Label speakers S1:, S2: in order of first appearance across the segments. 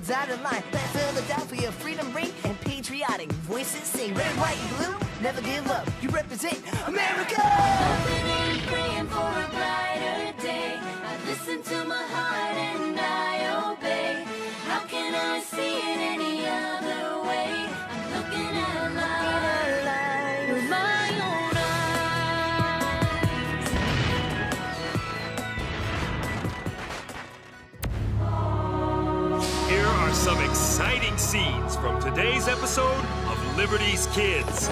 S1: kids out of line. Let Philadelphia freedom ring and patriotic voices sing. Red, white, and blue, never give up. You represent America.
S2: Hoping and praying for a brighter day. I listen to my heart and I obey. How can I see it any other way? I'm looking at life with my own eyes.
S3: Here are some exciting scenes from today's episode of Liberty's Kids.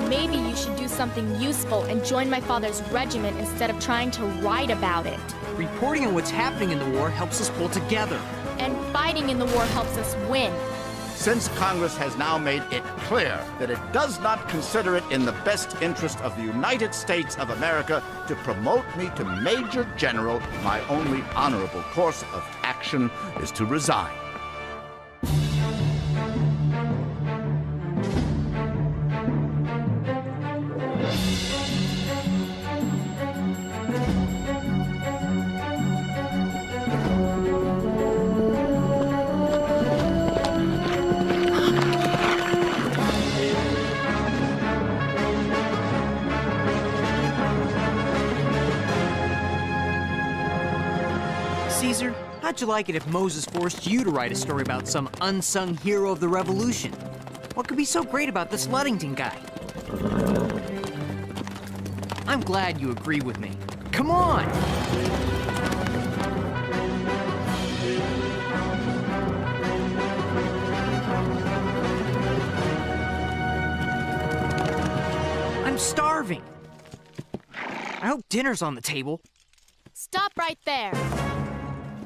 S4: Maybe you should do something useful and join my father's regiment instead of trying to write about it.
S5: Reporting on what's happening in the war helps us pull together.
S4: And fighting in the war helps us win.
S6: Since Congress has now made it clear that it does not consider it in the best interest of the United States of America to promote me to Major General, my only honorable course of action is to resign.
S5: Caesar, how'd you like it if Moses forced you to write a story about some unsung hero of the revolution? What could be so great about this Luddington guy? I'm glad you agree with me. Come on! I'm starving. I hope dinner's on the table.
S4: Stop right there.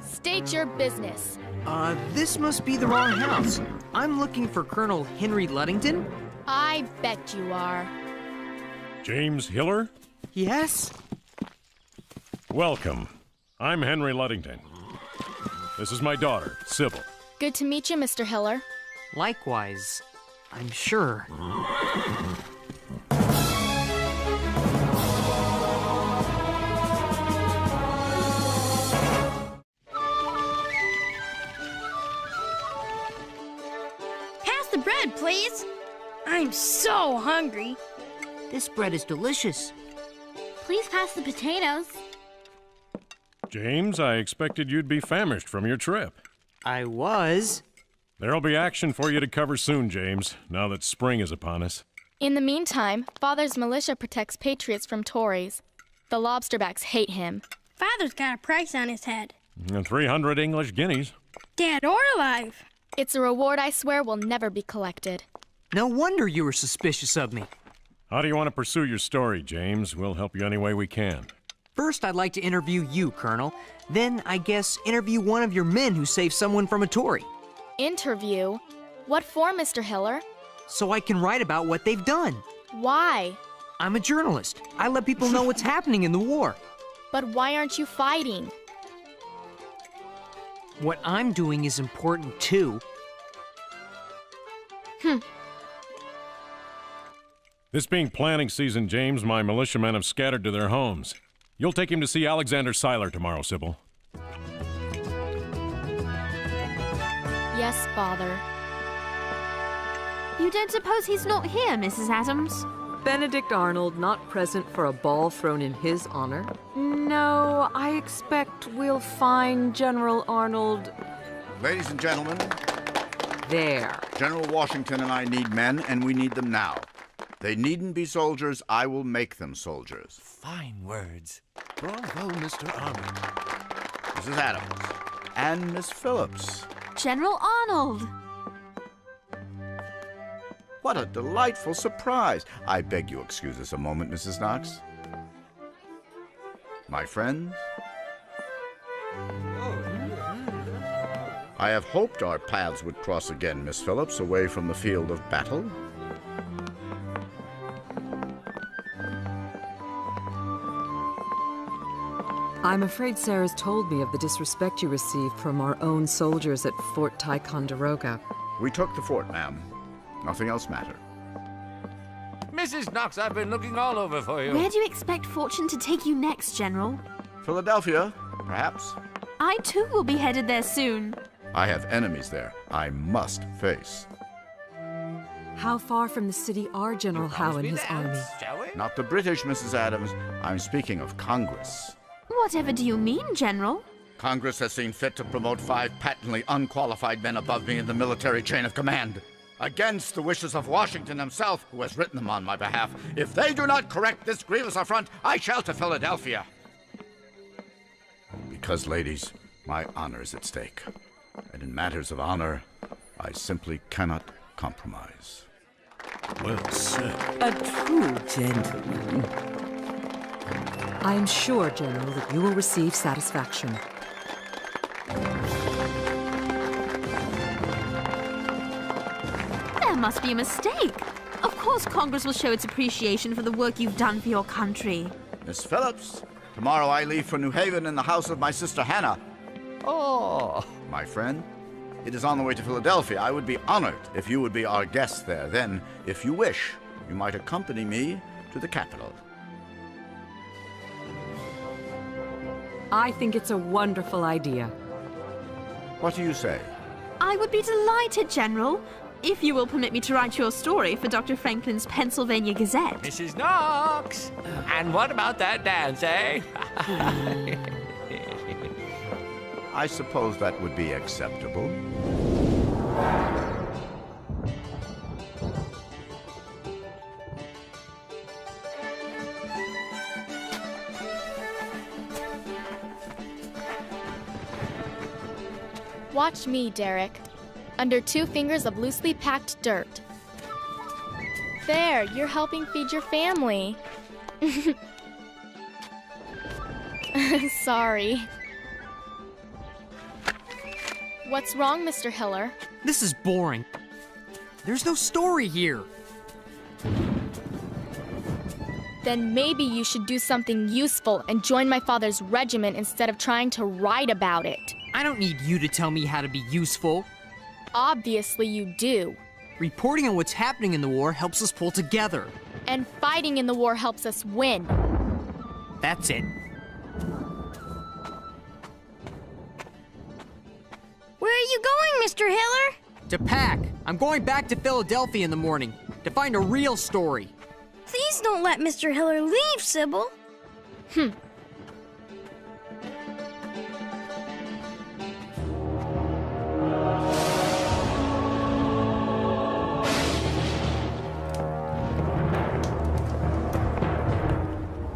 S4: State your business.
S5: This must be the wrong house. I'm looking for Colonel Henri Luddington.
S4: I bet you are.
S7: James Hiller?
S5: Yes?
S7: Welcome. I'm Henri Luddington. This is my daughter, Sybil.
S4: Good to meet you, Mr. Hiller.
S5: Likewise, I'm sure.
S8: Pass the bread, please. I'm so hungry.
S9: This bread is delicious.
S2: Please pass the potatoes.
S7: James, I expected you'd be famished from your trip.
S5: I was.
S7: There'll be action for you to cover soon, James, now that spring is upon us.
S4: In the meantime, Father's militia protects patriots from Tories. The lobsterbacks hate him.
S8: Father's got a price on his head.
S7: And 300 English guineas.
S8: Dead or alive.
S4: It's a reward I swear will never be collected.
S5: No wonder you were suspicious of me.
S7: How do you want to pursue your story, James? We'll help you any way we can.
S5: First, I'd like to interview you, Colonel. Then, I guess, interview one of your men who saved someone from a Tory.
S4: Interview? What for, Mr. Hiller?
S5: So I can write about what they've done.
S4: Why?
S5: I'm a journalist. I let people know what's happening in the war.
S4: But why aren't you fighting?
S5: What I'm doing is important, too.
S7: This being planting season, James, my militiamen have scattered to their homes. You'll take him to see Alexander Seiler tomorrow, Sybil.
S4: Yes, Father.
S9: You don't suppose he's not here, Mrs. Adams?
S10: Benedict Arnold not present for a ball thrown in his honor? No, I expect we'll find General Arnold...
S6: Ladies and gentlemen,
S10: there.
S6: General Washington and I need men, and we need them now. They needn't be soldiers. I will make them soldiers.
S11: Fine words. Bravo, Mr. Arnold.
S6: Mrs. Adams. And Miss Phillips.
S9: General Arnold!
S6: What a delightful surprise. I beg you excuse us a moment, Mrs. Knox. My friends, I have hoped our paths would cross again, Miss Phillips, away from the field of battle.
S10: I'm afraid Sarah's told me of the disrespect you received from our own soldiers at Fort Ticonderoga.
S6: We took the fort, ma'am. Nothing else mattered.
S11: Mrs. Knox, I've been looking all over for you.
S9: Where do you expect fortune to take you next, General?
S6: Philadelphia, perhaps.
S9: I too will be headed there soon.
S6: I have enemies there I must face.
S10: How far from the city are General Howe and his army?
S6: Not the British, Mrs. Adams. I'm speaking of Congress.
S9: Whatever do you mean, General?
S6: Congress has seen fit to promote 5 patently unqualified men above me in the military chain of command. Against the wishes of Washington himself, who has written them on my behalf. If they do not correct this grievous affront, I shall to Philadelphia. Because, ladies, my honor is at stake. And in matters of honor, I simply cannot compromise.
S7: Well said.
S12: A true gentleman.
S10: I am sure, General, that you will receive satisfaction.
S9: There must be a mistake. Of course Congress will show its appreciation for the work you've done for your country.
S6: Miss Phillips, tomorrow I leave for New Haven in the house of my sister Hannah. Oh, my friend, it is on the way to Philadelphia. I would be honored if you would be our guest there. Then, if you wish, you might accompany me to the capital.
S10: I think it's a wonderful idea.
S6: What do you say?
S9: I would be delighted, General, if you will permit me to write your story for Dr. Franklin's Pennsylvania Gazette.
S11: Mrs. Knox! And what about that dance, eh?
S6: I suppose that would be acceptable.
S4: Watch me, Derek. Under 2 fingers of loosely packed dirt. There, you're helping feed your family. Sorry. What's wrong, Mr. Hiller?
S5: This is boring. There's no story here.
S4: Then maybe you should do something useful and join my father's regiment instead of trying to write about it.
S5: I don't need you to tell me how to be useful.
S4: Obviously you do.
S5: Reporting on what's happening in the war helps us pull together.
S4: And fighting in the war helps us win.
S5: That's it.
S8: Where are you going, Mr. Hiller?
S5: To pack. I'm going back to Philadelphia in the morning to find a real story.
S8: Please don't let Mr. Hiller leave, Sybil.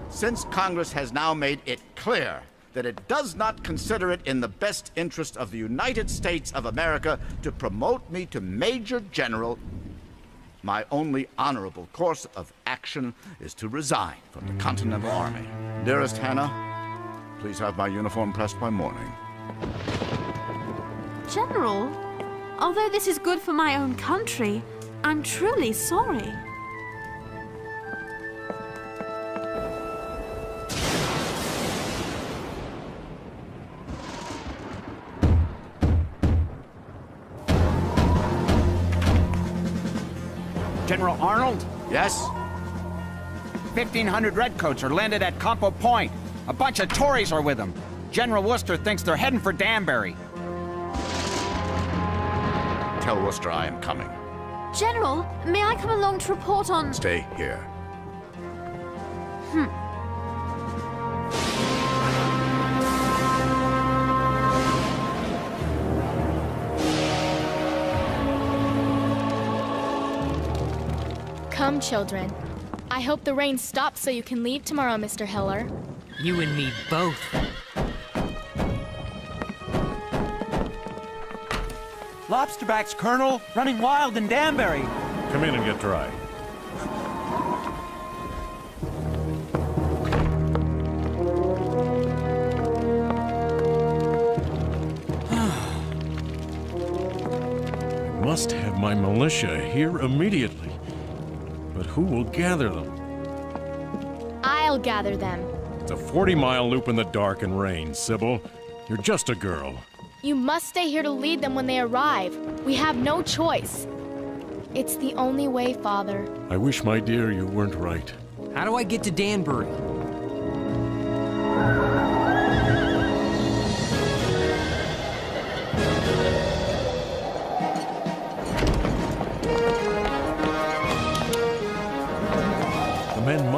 S6: Since Congress has now made it clear that it does not consider it in the best interest of the United States of America to promote me to Major General, my only honorable course of action is to resign from the Continental Army. Dearest Hannah, please have my uniform pressed by morning.
S9: General, although this is good for my own country, I'm truly sorry.
S13: General Arnold?
S6: Yes?
S13: 1,500 redcoats are landed at Campo Point. A bunch of Tories are with them. General Worcester thinks they're heading for Danbury.
S6: Tell Worcester I am coming.
S9: General, may I come along to report on...
S6: Stay here.
S4: Come, children. I hope the rain stops so you can leave tomorrow, Mr. Hiller.
S5: You and me both.
S14: Lobsterbacks, Colonel, running wild in Danbury.
S7: Come in and get dry. I must have my militia here immediately. But who will gather them?
S4: I'll gather them.
S7: It's a 40-mile loop in the dark and rain, Sybil. You're just a girl.
S4: You must stay here to lead them when they arrive. We have no choice. It's the only way, Father.
S7: I wish, my dear, you weren't right.
S5: How do I get to Danbury?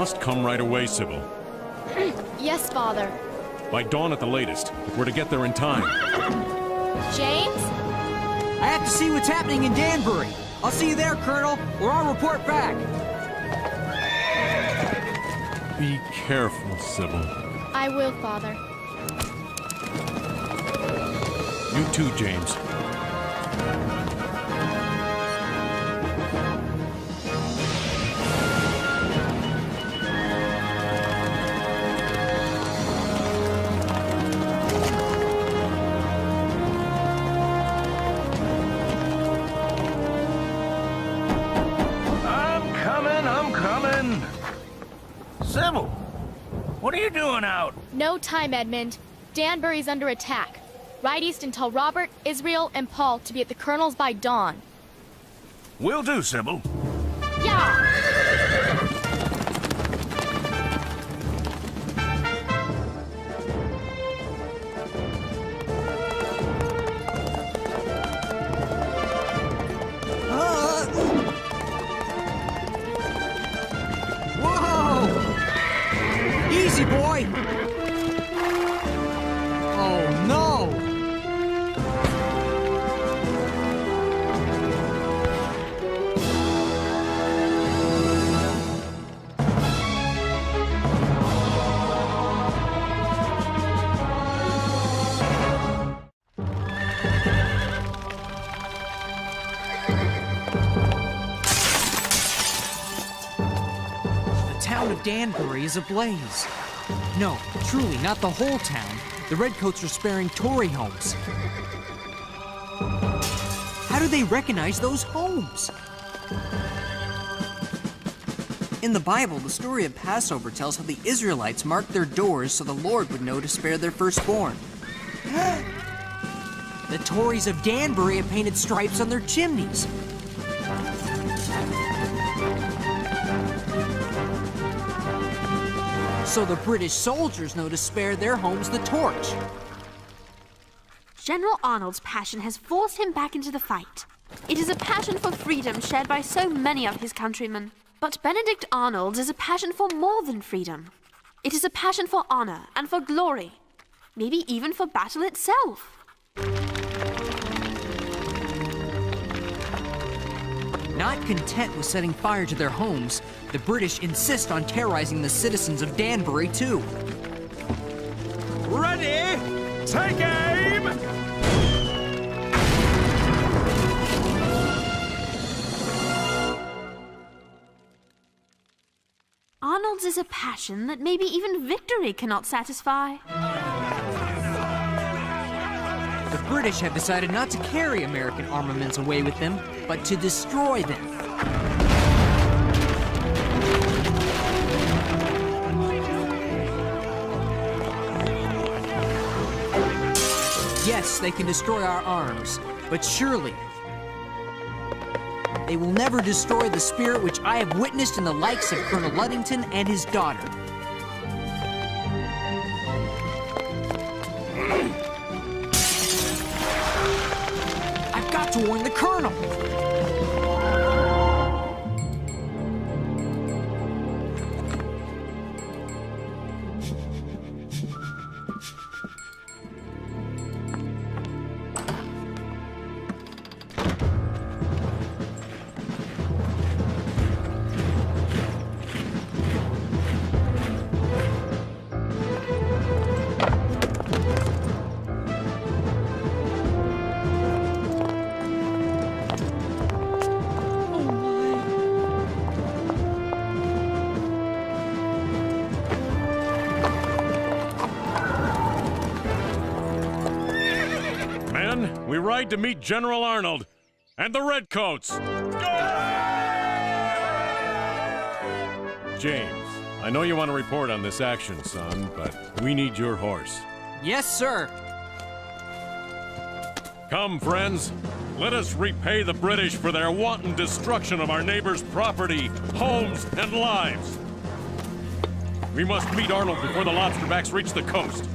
S7: must come right away, Sybil.
S4: Yes, Father.
S7: By dawn at the latest, if we're to get there in time.
S4: James?
S5: I have to see what's happening in Danbury. I'll see you there, Colonel, or I'll report back.
S7: Be careful, Sybil.
S4: I will, Father.
S7: You too, James.
S11: I'm coming. Sybil, what are you doing out?
S4: No time, Edmund. Danbury's under attack. Ride east and tell Robert, Israel, and Paul to be at the Colonel's by dawn.
S11: Will do, Sybil.
S4: Yeah!
S5: Easy, boy! Oh, no! The town of Danbury is ablaze. No, truly, not the whole town. The Redcoats are sparing Tory homes. How do they recognize those homes? In the Bible, the story of Passover tells how the Israelites marked their doors so the Lord would know to spare their firstborn. The Tories of Danbury have painted stripes on their chimneys. So the British soldiers know to spare their homes the torch.
S9: General Arnold's passion has forced him back into the fight. It is a passion for freedom shared by so many of his countrymen. But Benedict Arnold's is a passion for more than freedom. It is a passion for honor and for glory. Maybe even for battle itself.
S5: Not content with setting fire to their homes, the British insist on terrorizing the citizens of Danbury, too.
S3: Ready? Take aim!
S9: Arnold's is a passion that maybe even victory cannot satisfy.
S5: The British have decided not to carry American armaments away with them, but to destroy them. Yes, they can destroy our arms, but surely they will never destroy the spirit which I have witnessed in the likes of Colonel Luddington and his daughter. I've got to warn the Colonel!
S7: We ride to meet General Arnold and the Redcoats. James, I know you want to report on this action, son, but we need your horse.
S5: Yes, sir.
S7: Come, friends. Let us repay the British for their wanton destruction of our neighbors' property, homes, and lives. We must meet Arnold before the lobsterbacks reach the coast.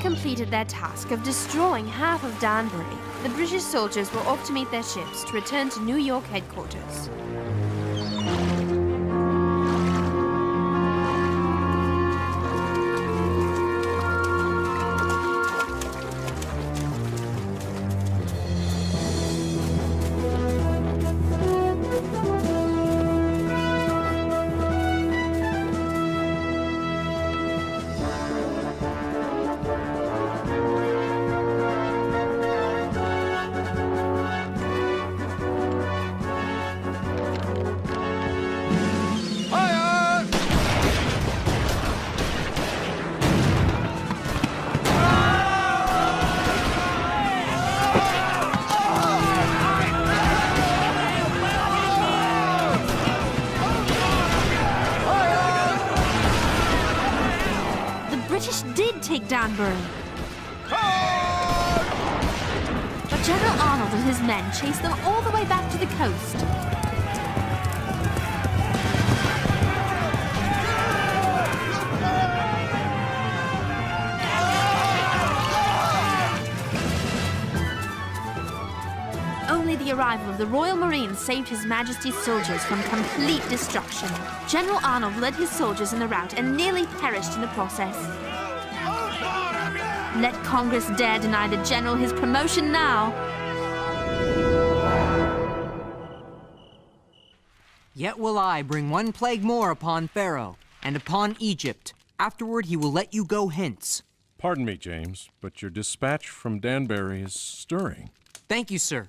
S9: completed their task of destroying half of Danbury, the British soldiers were off to meet their ships to return to New York headquarters. Take Danbury. But General Arnold and his men chased them all the way back to the coast. Only the arrival of the Royal Marines saved His Majesty's soldiers from complete destruction. General Arnold led his soldiers in the rout and nearly perished in the process. Let Congress dare deny the general his promotion now.
S5: Yet will I bring one plague more upon Pharaoh, and upon Egypt. Afterward he will let you go hence.
S7: Pardon me, James, but your dispatch from Danbury is stirring.
S5: Thank you, sir.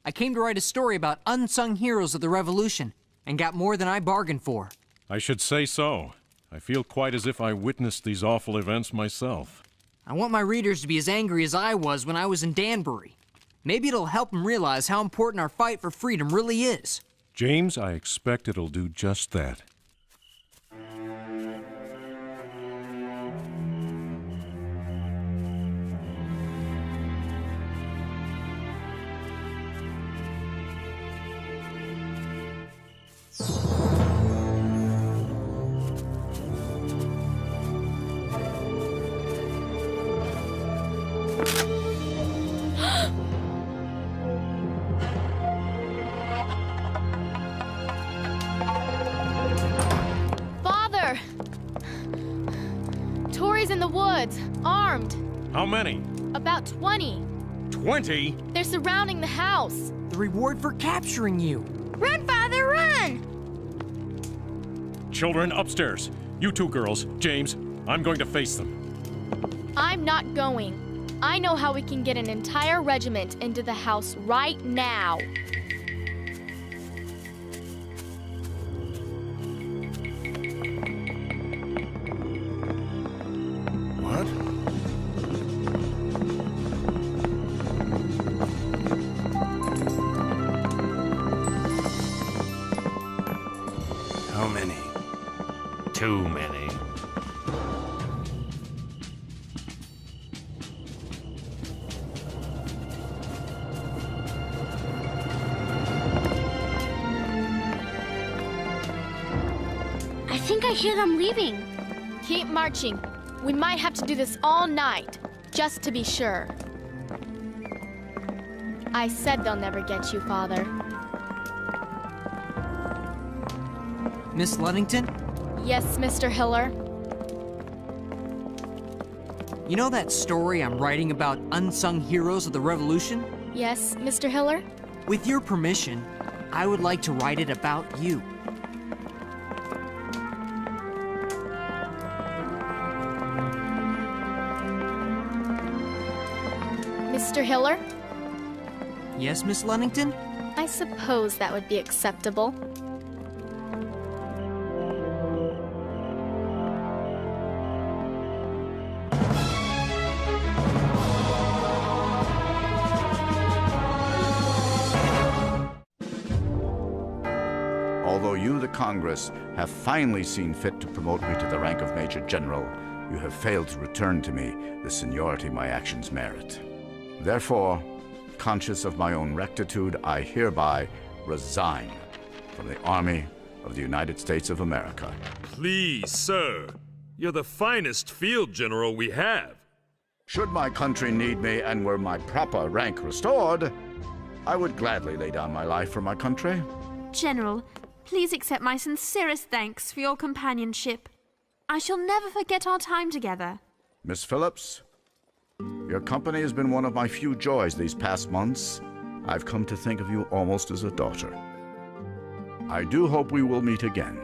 S5: I came to write a story about unsung heroes of the Revolution, and got more than I bargained for.
S7: I should say so. I feel quite as if I witnessed these awful events myself.
S5: I want my readers to be as angry as I was when I was in Danbury. Maybe it'll help them realize how important our fight for freedom really is.
S7: James, I expect it'll do just that.
S4: Father! Tories in the woods, armed.
S7: How many?
S4: About 20.
S7: 20?
S4: They're surrounding the house.
S5: The reward for capturing you.
S8: Run, Father, run!
S7: Children, upstairs. You two girls, James, I'm going to face them.
S4: I'm not going. I know how we can get an entire regiment into the house right now.
S11: What? How many?
S3: Too many.
S8: I think I hear them leaving.
S4: Keep marching. We might have to do this all night, just to be sure. I said they'll never get you, Father.
S5: Miss Luddington?
S4: Yes, Mr. Hiller?
S5: You know that story I'm writing about unsung heroes of the Revolution?
S4: Yes, Mr. Hiller?
S5: With your permission, I would like to write it about you.
S4: Mr. Hiller?
S5: Yes, Miss Luddington?
S4: I suppose that would be acceptable.
S6: Although you, the Congress, have finally seen fit to promote me to the rank of Major General, you have failed to return to me the seniority my actions merit. Therefore, conscious of my own rectitude, I hereby resign from the Army of the United States of America.
S3: Please, sir. You're the finest field general we have.
S6: Should my country need me and were my proper rank restored, I would gladly lay down my life for my country.
S9: General, please accept my sincerest thanks for your companionship. I shall never forget our time together.
S6: Miss Phillips, your company has been one of my few joys these past months. I've come to think of you almost as a daughter. I do hope we will meet again.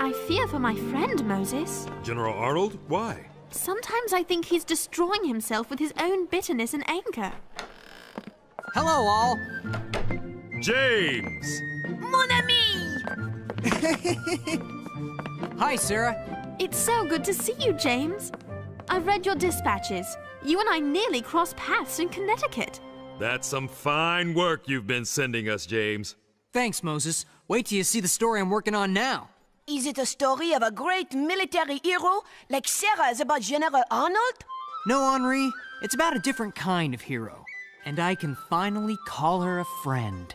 S9: I fear for my friend, Moses.
S3: General Arnold? Why?
S9: Sometimes I think he's destroying himself with his own bitterness and anger.
S5: Hello, all.
S3: James!
S1: Mon ami!
S5: Hi, Sarah.
S9: It's so good to see you, James. I've read your dispatches. You and I nearly crossed paths in Connecticut.
S3: That's some fine work you've been sending us, James.
S5: Thanks, Moses. Wait till you see the story I'm working on now.
S1: Is it a story of a great military hero like Sarah's about General Arnold?
S5: No, Henri. It's about a different kind of hero. And I can finally call her a friend.